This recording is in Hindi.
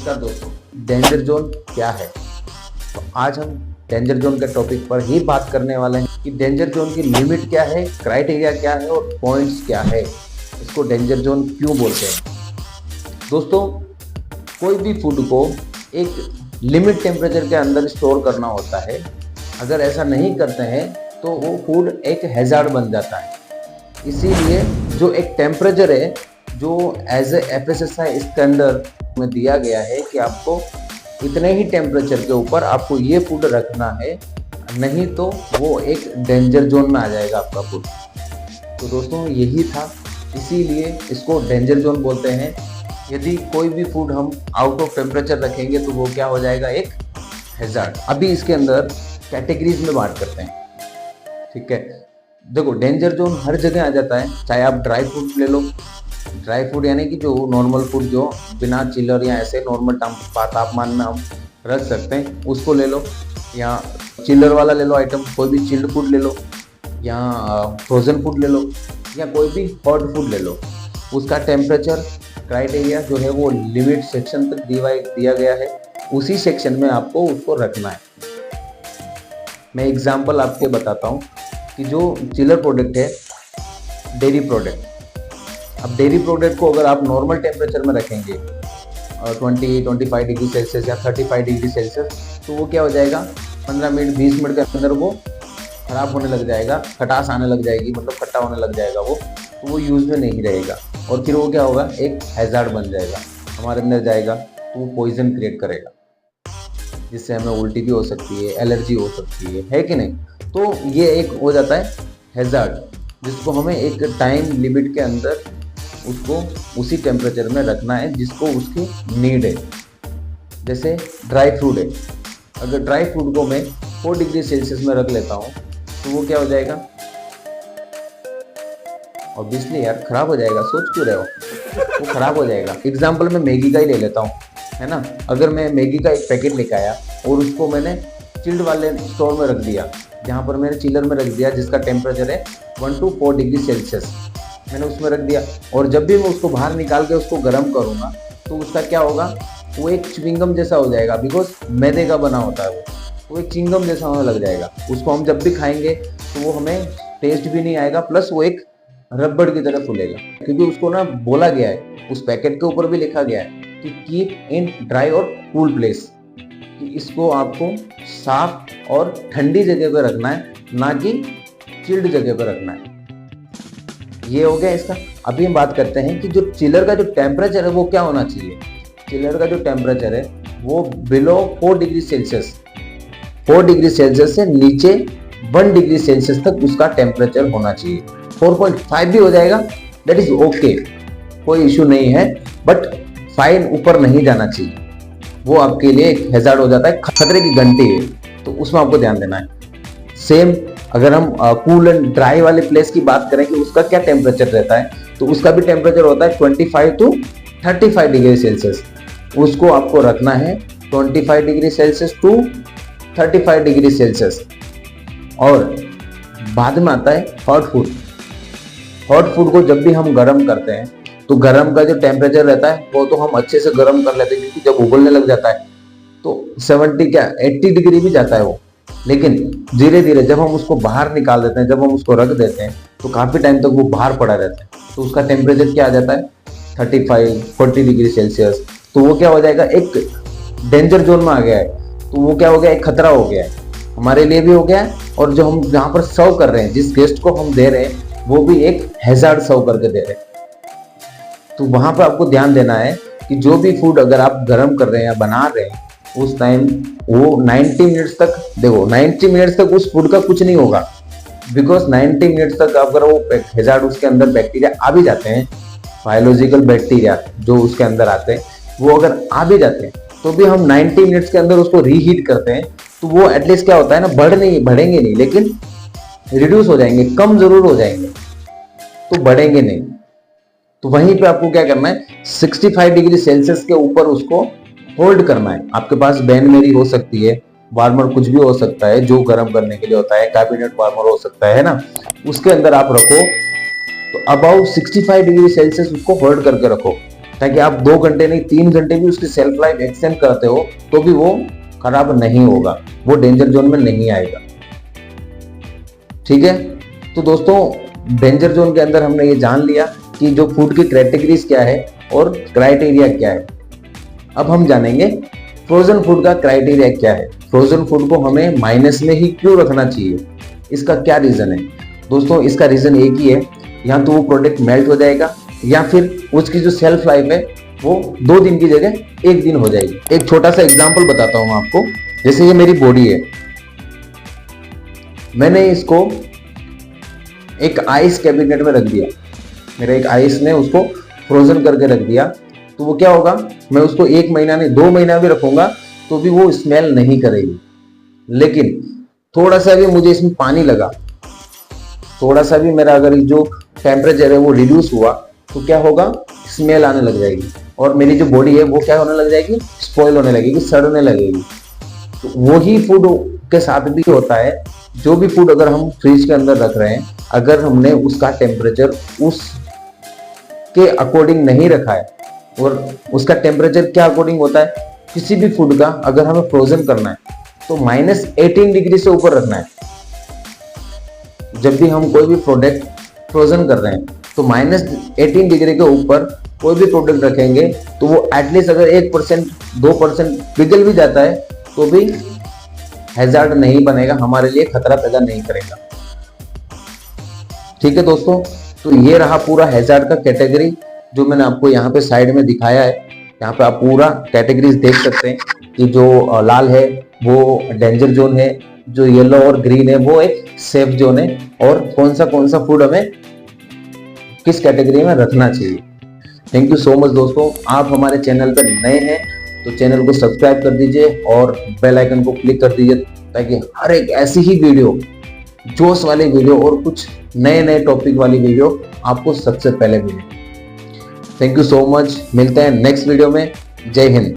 नमस्कार दोस्तों, डेंजर जोन क्या है। तो आज हम डेंजर जोन के टॉपिक पर ही बात करने वाले हैं कि डेंजर जोन की लिमिट क्या है, क्राइटेरिया क्या है और पॉइंट्स क्या है, इसको डेंजर जोन क्यों बोलते हैं। दोस्तों, कोई भी फूड को एक लिमिट टेम्परेचर के अंदर स्टोर करना होता है। अगर ऐसा नहीं करते हैं तो वो फूड एक हैजार्ड बन जाता है। इसीलिए जो एक टेम्परेचर है जो एज ए FSSAI इसके अंदर में दिया गया है कि आपको इतने ही टेम्परेचर के ऊपर आपको ये फूड रखना है, नहीं तो वो एक डेंजर जोन में आ जाएगा आपका फूड। तो दोस्तों यही था, इसीलिए इसको डेंजर जोन बोलते हैं। यदि कोई भी फूड हम आउट ऑफ टेम्परेचर रखेंगे तो वो क्या हो जाएगा, एक हैजार्ड। अभी इसके अंदर कैटेगरीज में बात करते हैं, ठीक है। देखो, डेंजर जोन हर जगह आ जाता है। चाहे आप ड्राई फ्रूट ले लो, ड्राई फूड यानी कि जो नॉर्मल फूड जो बिना चिलर या ऐसे नॉर्मल तापमान में हम रख सकते हैं, उसको ले लो, या चिलर वाला ले लो आइटम, कोई भी चिल्ड फूड ले लो, या फ्रोजन फूड ले लो, या कोई भी हॉट फूड ले लो। उसका टेम्परेचर क्राइटेरिया जो है वो लिमिट सेक्शन तक दिया गया है, उसी सेक्शन में आपको उसको रखना है। मैं एग्जांपल आपके बताता हूँ कि जो चिलर प्रोडक्ट है, डेयरी प्रोडक्ट। अब डेयरी प्रोडक्ट को अगर आप नॉर्मल टेम्परेचर में रखेंगे 20-25 डिग्री सेल्सियस या 35 डिग्री सेल्सियस, तो वो क्या हो जाएगा, 15 मिनट 20 मिनट के अंदर वो खराब होने लग जाएगा, खटास आने लग जाएगी, मतलब खट्टा होने लग जाएगा वो, तो वो यूज़ में नहीं रहेगा। और फिर वो क्या होगा, एक हैजार्ड बन जाएगा, हमारे अंदर जाएगा तो वो पॉइजन क्रिएट करेगा, जिससे हमें उल्टी भी हो सकती है, एलर्जी हो सकती है कि नहीं। तो ये एक हो जाता है हैजार्ड, जिसको हमें एक टाइम लिमिट के अंदर उसको उसी टेम्परेचर में रखना है जिसको उसकी नीड है। जैसे ड्राई फ्रूट है, अगर ड्राई फ्रूट को मैं 4 डिग्री सेल्सियस में रख लेता हूँ तो वो क्या हो जाएगा, ऑब्वियसली यार खराब हो जाएगा, सोच क्यों रहे हो, वो खराब हो जाएगा। एग्जाम्पल मैं मैगी का ही ले लेता हूँ, है ना। अगर मैं मैगी का एक पैकेट लेकर आया और उसको मैंने चिल्ड वाले स्टोर में रख दिया, जहाँ पर मैंने चिलर में रख दिया, जिसका टेम्परेचर है 1 to 4 डिग्री सेल्सियस, मैंने उसमें रख दिया, और जब भी मैं उसको बाहर निकाल के उसको गर्म करूँगा तो उसका क्या होगा, वो एक च्युइंगम जैसा हो जाएगा, बिकॉज मैदे का बना होता है वो एक च्युइंगम जैसा होने लग जाएगा। उसको हम जब भी खाएंगे तो वो हमें टेस्ट भी नहीं आएगा, प्लस वो एक रबड़ की तरह फूलेगा, क्योंकि उसको ना बोला गया है, उस पैकेट के ऊपर भी लिखा गया है कि कीप इन ड्राई और कूल प्लेस, कि इसको आपको साफ और ठंडी जगह पर रखना है, ना कि चिल्ड जगह पर रखना है। ये हो गया इसका। अभी हम बात करते हैं कि जो चिलर का जो टेम्परेचर है वो क्या होना चाहिए। चिलर का जो टेम्परेचर है वो below 4 degree Celsius, 4 degree Celsius से नीचे 1 डिग्री सेल्सियस तक उसका टेम्परेचर होना चाहिए। 4.5 भी हो जाएगा, दैट इज ओके, कोई इशू नहीं है, बट फाइन ऊपर नहीं जाना चाहिए, वो आपके लिए एक हैजार्ड हो जाता है, खतरे की घंटी है, तो उसमें आपको ध्यान देना है। सेम अगर हम कूल एंड ड्राई वाले प्लेस की बात करें कि उसका क्या टेम्परेचर रहता है, तो उसका भी टेम्परेचर होता है 25 to 35 डिग्री सेल्सियस। उसको आपको रखना है 25 degree Celsius to 35 degree Celsius. और बाद में आता है हॉट फूड। हॉट फूड को जब भी हम गर्म करते हैं तो गर्म का जो टेम्परेचर रहता है वो तो हम अच्छे से गर्म कर लेते हैं, क्योंकि जब उबलने लग जाता है तो 80 डिग्री भी जाता है वो। लेकिन धीरे धीरे जब हम उसको बाहर निकाल देते हैं, जब हम उसको रख देते हैं, तो काफ़ी टाइम तक वो बाहर पड़ा रहता है, तो उसका टेम्परेचर क्या आ जाता है, 35-40 डिग्री सेल्सियस। तो वो क्या हो जाएगा, एक डेंजर जोन में आ गया है, तो वो क्या हो गया, एक खतरा हो गया है, हमारे लिए भी हो गया है, और जो हम जहाँ पर सर्व कर रहे हैं, जिस गेस्ट को हम दे रहे हैं, वो भी एक हैजार्ड सर्व करके दे रहे हैं। तो वहाँ पर आपको ध्यान देना है कि जो भी फूड अगर आप गर्म कर रहे हैं या बना रहे हैं, उस टाइम वो 90 मिनट्स तक, देखो 90 मिनट्स तक उस फूड का कुछ नहीं होगा, बिकॉज 90 मिनट्स तक अगर वो हैजार्ड उसके अंदर बैक्टीरिया आ भी जाते हैं, बायोलॉजिकल बैक्टीरिया जो उसके अंदर आते हैं, वो अगर आ भी जाते हैं, तो भी हम 90 मिनट्स के अंदर उसको रीहीट करते हैं, तो वो एटलीस्ट क्या होता है ना, बढ़ेंगे नहीं, लेकिन रिड्यूस हो जाएंगे, कम जरूर हो जाएंगे, तो बढ़ेंगे नहीं। तो वहीं पे आपको क्या करना है, 65 डिग्री सेल्सियस के ऊपर उसको होल्ड करना है। आपके पास बैन मेरी हो सकती है, वार्मर कुछ भी हो सकता है जो गर्म करने के लिए होता है, कैबिनेट वार्मर हो सकता है ना, उसके अंदर आप रखो, तो अबाउ 65 डिग्री सेल्सियस उसको होल्ड करके रखो। ताकि आप 2 घंटे नहीं 3 घंटे भी उसकी सेल्फ लाइफ एक्सटेंड करते हो तो भी वो खराब नहीं होगा, वो डेंजर जोन में नहीं आएगा। ठीक है, तो दोस्तों डेंजर जोन के अंदर हमने ये जान लिया कि जो फूड की कैटेगरीज क्या है और क्राइटेरिया क्या है। अब हम जानेंगे फ्रोजन फूड का क्राइटेरिया क्या है, फ्रोजन फूड को हमें माइनस में ही क्यों रखना चाहिए, इसका क्या रीजन है। दोस्तों इसका रीजन एक ही है, या तो वो प्रोडक्ट मेल्ट हो जाएगा या फिर उसकी जो सेल्फ लाइफ है वो 2 दिन की जगह 1 दिन हो जाएगी। एक छोटा सा एग्जांपल बताता हूं आपको। जैसे ये मेरी बॉडी है, मैंने इसको एक आइस कैबिनेट में रख दिया, मेरा एक आइस ने उसको फ्रोजन करके रख दिया, तो वो क्या होगा, मैं उसको 1 महीना नहीं 2 महीना भी रखूंगा तो भी वो स्मेल नहीं करेगी। लेकिन थोड़ा सा भी मुझे इसमें पानी लगा, थोड़ा सा भी मेरा अगर जो टेम्परेचर है वो रिड्यूस हुआ तो क्या होगा, स्मेल आने लग जाएगी और मेरी जो बॉडी है वो क्या होने लग जाएगी, स्पॉइल होने लगेगी, सड़ने लगेगी। तो वही फूड के साथ भी होता है, जो भी फूड अगर हम फ्रिज के अंदर रख रहे हैं, अगर हमने उसका टेम्परेचर उस के अकॉर्डिंग नहीं रखा है, और उसका टेम्परेचर क्या अकॉर्डिंग होता है, किसी भी फूड का अगर हमें फ्रोजन करना है तो -18 डिग्री से ऊपर रखना है। जब भी हम कोई भी प्रोडक्ट फ्रोजन कर रहे हैं तो -18 डिग्री के ऊपर कोई भी प्रोडक्ट रखेंगे तो वो एटलीस्ट अगर 1% 2% पिघल भी जाता है तो भी हैजार्ड नहीं बनेगा, हमारे लिए खतरा पैदा नहीं करेगा। ठीक है दोस्तों, तो ये रहा पूरा हैजार्ड का कैटेगरी जो मैंने आपको यहाँ पे साइड में दिखाया है। यहाँ पे आप पूरा कैटेगरीज देख सकते हैं कि जो लाल है वो डेंजर जोन है, जो येलो और ग्रीन है वो एक सेफ जोन है, और कौन सा फूड हमें किस कैटेगरी में रखना चाहिए। थैंक यू सो मच दोस्तों, आप हमारे चैनल पर नए हैं तो चैनल को सब्सक्राइब कर दीजिए और बेल आइकन को क्लिक कर दीजिए, ताकि हर एक ऐसी ही वीडियो, जोश वाली वीडियो और कुछ नए टॉपिक वाली वीडियो आपको सबसे पहले मिले। थैंक यू सो मच, मिलते हैं नेक्स्ट वीडियो में। जय हिंद।